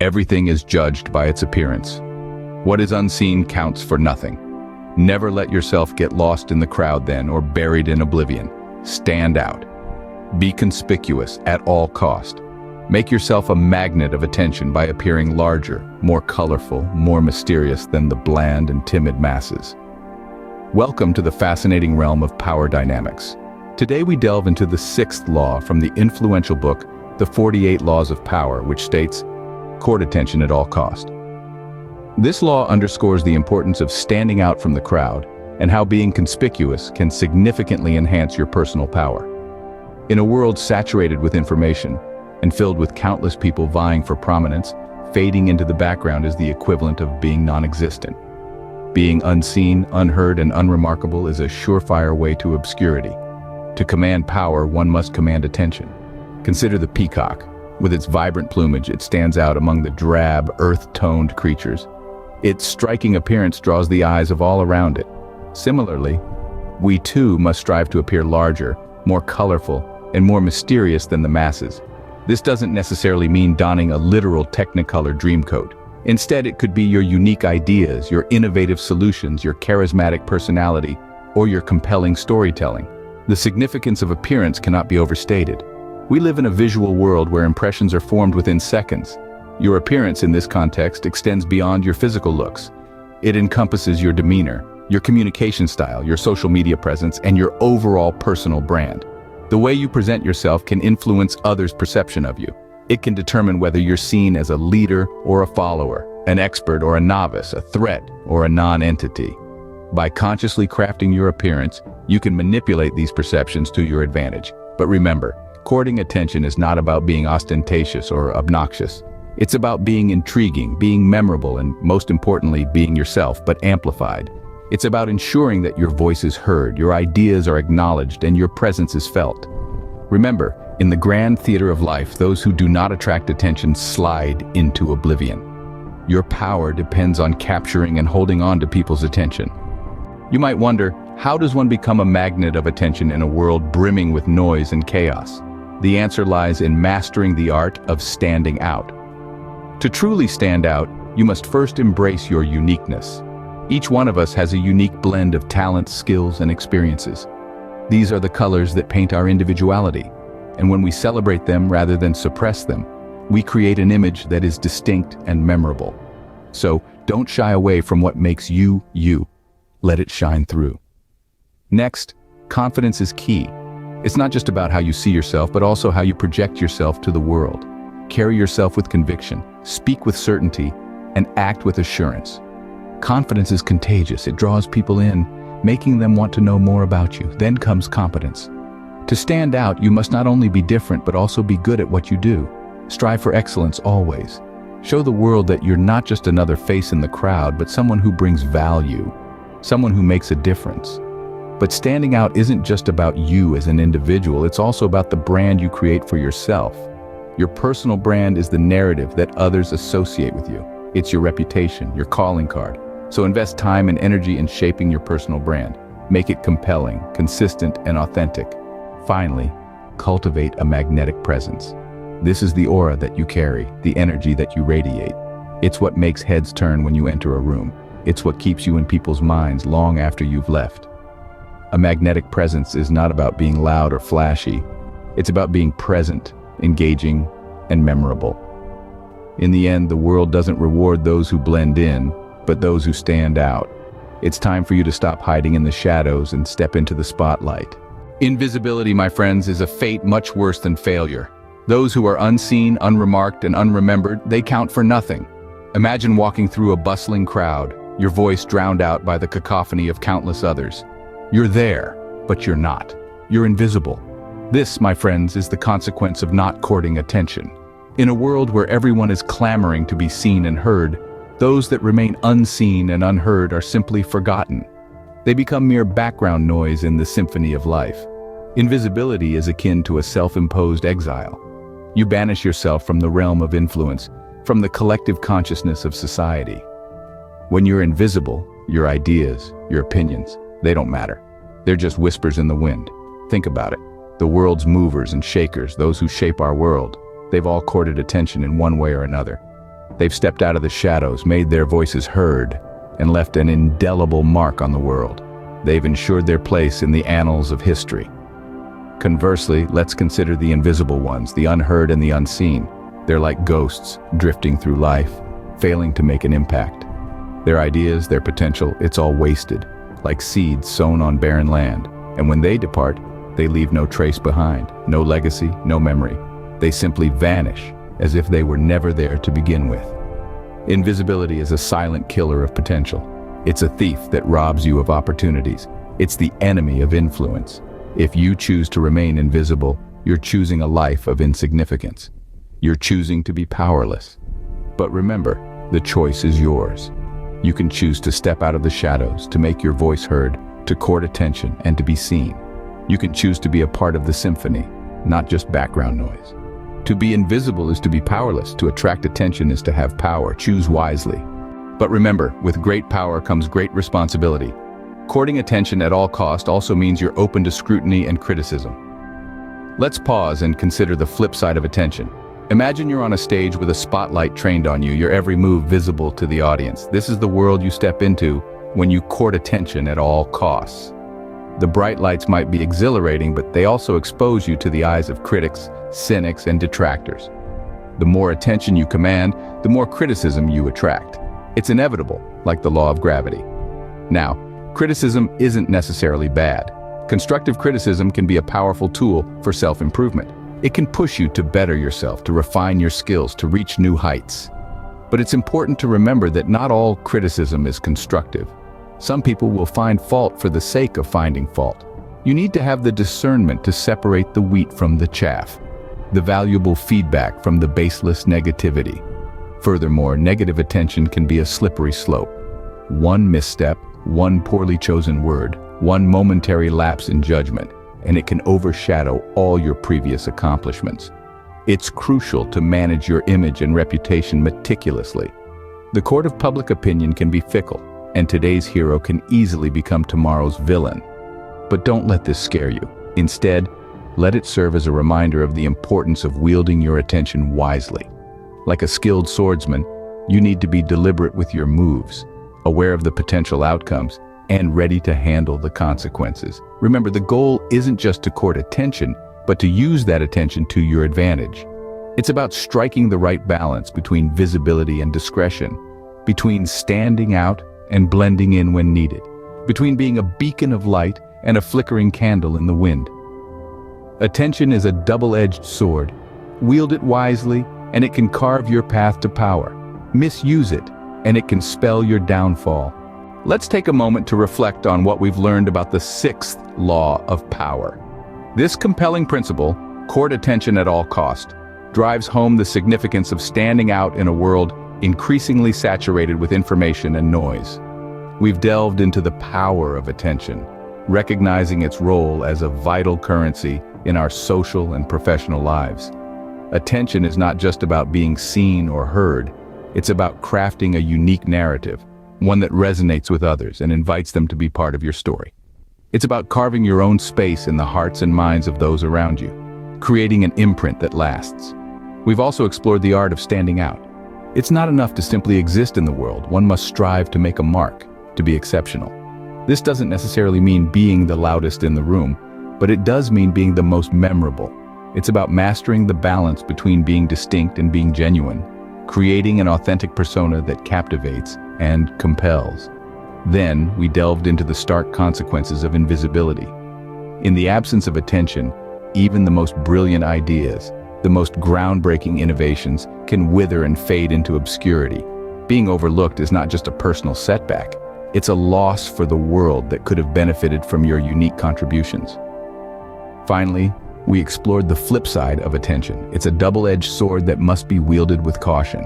Everything is judged by its appearance. What is unseen counts for nothing. Never let yourself get lost in the crowd then, or buried in oblivion. Stand out. Be conspicuous at all cost. Make yourself a magnet of attention by appearing larger, more colorful, more mysterious than the bland and timid masses. Welcome to the fascinating realm of power dynamics. Today we delve into the sixth law from the influential book, The 48 Laws of Power, which states, court attention at all cost. This law underscores the importance of standing out from the crowd and how being conspicuous can significantly enhance your personal power. In a world saturated with information and filled with countless people vying for prominence, fading into the background is the equivalent of being non-existent. Being unseen, unheard, and unremarkable is a surefire way to obscurity. To command power, one must command attention. Consider the peacock. With its vibrant plumage, it stands out among the drab, earth-toned creatures. Its striking appearance draws the eyes of all around it. Similarly, we too must strive to appear larger, more colorful, and more mysterious than the masses. This doesn't necessarily mean donning a literal Technicolor dreamcoat. Instead, it could be your unique ideas, your innovative solutions, your charismatic personality, or your compelling storytelling. The significance of appearance cannot be overstated. We live in a visual world where impressions are formed within seconds. Your appearance in this context extends beyond your physical looks. It encompasses your demeanor, your communication style, your social media presence, and your overall personal brand. The way you present yourself can influence others' perception of you. It can determine whether you're seen as a leader or a follower, an expert or a novice, a threat or a non-entity. By consciously crafting your appearance, you can manipulate these perceptions to your advantage. But remember, courting attention is not about being ostentatious or obnoxious. It's about being intriguing, being memorable, and most importantly, being yourself, but amplified. It's about ensuring that your voice is heard, your ideas are acknowledged, and your presence is felt. Remember, in the grand theater of life, those who do not attract attention slide into oblivion. Your power depends on capturing and holding on to people's attention. You might wonder, how does one become a magnet of attention in a world brimming with noise and chaos? The answer lies in mastering the art of standing out. To truly stand out, you must first embrace your uniqueness. Each one of us has a unique blend of talents, skills, and experiences. These are the colors that paint our individuality. And when we celebrate them rather than suppress them, we create an image that is distinct and memorable. So, don't shy away from what makes you, you. Let it shine through. Next, confidence is key. It's not just about how you see yourself, but also how you project yourself to the world. Carry yourself with conviction, speak with certainty, and act with assurance. Confidence is contagious. It draws people in, making them want to know more about you. Then comes competence. To stand out, you must not only be different, but also be good at what you do. Strive for excellence always. Show the world that you're not just another face in the crowd, but someone who brings value, someone who makes a difference. But standing out isn't just about you as an individual, it's also about the brand you create for yourself. Your personal brand is the narrative that others associate with you. It's your reputation, your calling card. So invest time and energy in shaping your personal brand. Make it compelling, consistent, and authentic. Finally, cultivate a magnetic presence. This is the aura that you carry, the energy that you radiate. It's what makes heads turn when you enter a room. It's what keeps you in people's minds long after you've left. A magnetic presence is not about being loud or flashy. It's about being present, engaging, and memorable. In the end, the world doesn't reward those who blend in, but those who stand out. It's time for you to stop hiding in the shadows and step into the spotlight. Invisibility, my friends, is a fate much worse than failure. Those who are unseen, unremarked, and unremembered, they count for nothing. Imagine walking through a bustling crowd, your voice drowned out by the cacophony of countless others. You're there, but you're not. You're invisible. This, my friends, is the consequence of not courting attention. In a world where everyone is clamoring to be seen and heard, those that remain unseen and unheard are simply forgotten. They become mere background noise in the symphony of life. Invisibility is akin to a self-imposed exile. You banish yourself from the realm of influence, from the collective consciousness of society. When you're invisible, your ideas, your opinions, they don't matter. They're just whispers in the wind. Think about it. The world's movers and shakers, those who shape our world, they've all courted attention in one way or another. They've stepped out of the shadows, made their voices heard, and left an indelible mark on the world. They've ensured their place in the annals of history. Conversely, let's consider the invisible ones, the unheard and the unseen. They're like ghosts, drifting through life, failing to make an impact. Their ideas, their potential, it's all wasted, like seeds sown on barren land. And when they depart, they leave no trace behind, no legacy, no memory. They simply vanish, as if they were never there to begin with. Invisibility is a silent killer of potential. It's a thief that robs you of opportunities. It's the enemy of influence. If you choose to remain invisible, you're choosing a life of insignificance. You're choosing to be powerless. But remember, the choice is yours. You can choose to step out of the shadows, to make your voice heard, to court attention, and to be seen. You can choose to be a part of the symphony, not just background noise. To be invisible is to be powerless. To attract attention is to have power. Choose wisely. But remember, with great power comes great responsibility. Courting attention at all cost also means you're open to scrutiny and criticism. Let's pause and consider the flip side of attention. Imagine you're on a stage with a spotlight trained on you, your every move visible to the audience. This is the world you step into when you court attention at all costs. The bright lights might be exhilarating, but they also expose you to the eyes of critics, cynics, and detractors. The more attention you command, the more criticism you attract. It's inevitable, like the law of gravity. Now, criticism isn't necessarily bad. Constructive criticism can be a powerful tool for self-improvement. It can push you to better yourself, to refine your skills, to reach new heights. But it's important to remember that not all criticism is constructive. Some people will find fault for the sake of finding fault. You need to have the discernment to separate the wheat from the chaff, the valuable feedback from the baseless negativity. Furthermore, negative attention can be a slippery slope. One misstep, one poorly chosen word, one momentary lapse in judgment, and it can overshadow all your previous accomplishments. It's crucial to manage your image and reputation meticulously. The court of public opinion can be fickle, and today's hero can easily become tomorrow's villain. But don't let this scare you. Instead, let it serve as a reminder of the importance of wielding your attention wisely. Like a skilled swordsman, you need to be deliberate with your moves, aware of the potential outcomes, and ready to handle the consequences. Remember, the goal isn't just to court attention, but to use that attention to your advantage. It's about striking the right balance between visibility and discretion, between standing out and blending in when needed, between being a beacon of light and a flickering candle in the wind. Attention is a double-edged sword. Wield it wisely, and it can carve your path to power. Misuse it, and it can spell your downfall. Let's take a moment to reflect on what we've learned about the sixth law of power. This compelling principle, court attention at all cost, drives home the significance of standing out in a world increasingly saturated with information and noise. We've delved into the power of attention, recognizing its role as a vital currency in our social and professional lives. Attention is not just about being seen or heard, it's about crafting a unique narrative, one that resonates with others and invites them to be part of your story. It's about carving your own space in the hearts and minds of those around you, creating an imprint that lasts. We've also explored the art of standing out. It's not enough to simply exist in the world. One must strive to make a mark, to be exceptional. This doesn't necessarily mean being the loudest in the room, but it does mean being the most memorable. It's about mastering the balance between being distinct and being genuine, creating an authentic persona that captivates and compels. Then, we delved into the stark consequences of invisibility. In the absence of attention, even the most brilliant ideas, the most groundbreaking innovations can wither and fade into obscurity. Being overlooked is not just a personal setback, it's a loss for the world that could have benefited from your unique contributions. Finally, we explored the flip side of attention. It's a double-edged sword that must be wielded with caution.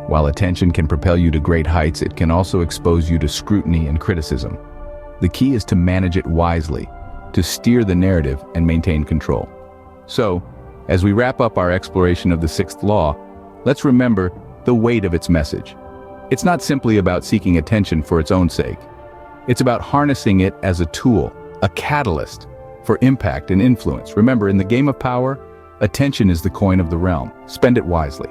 While attention can propel you to great heights, it can also expose you to scrutiny and criticism. The key is to manage it wisely, to steer the narrative and maintain control. So, as we wrap up our exploration of the sixth law, let's remember the weight of its message. It's not simply about seeking attention for its own sake. It's about harnessing it as a tool, a catalyst for impact and influence. Remember, in the game of power, attention is the coin of the realm. Spend it wisely.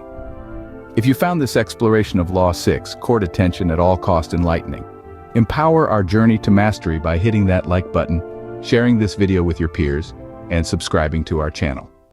If you found this exploration of Law 6, court attention at all cost enlightening, empower our journey to mastery by hitting that like button, sharing this video with your peers, and subscribing to our channel.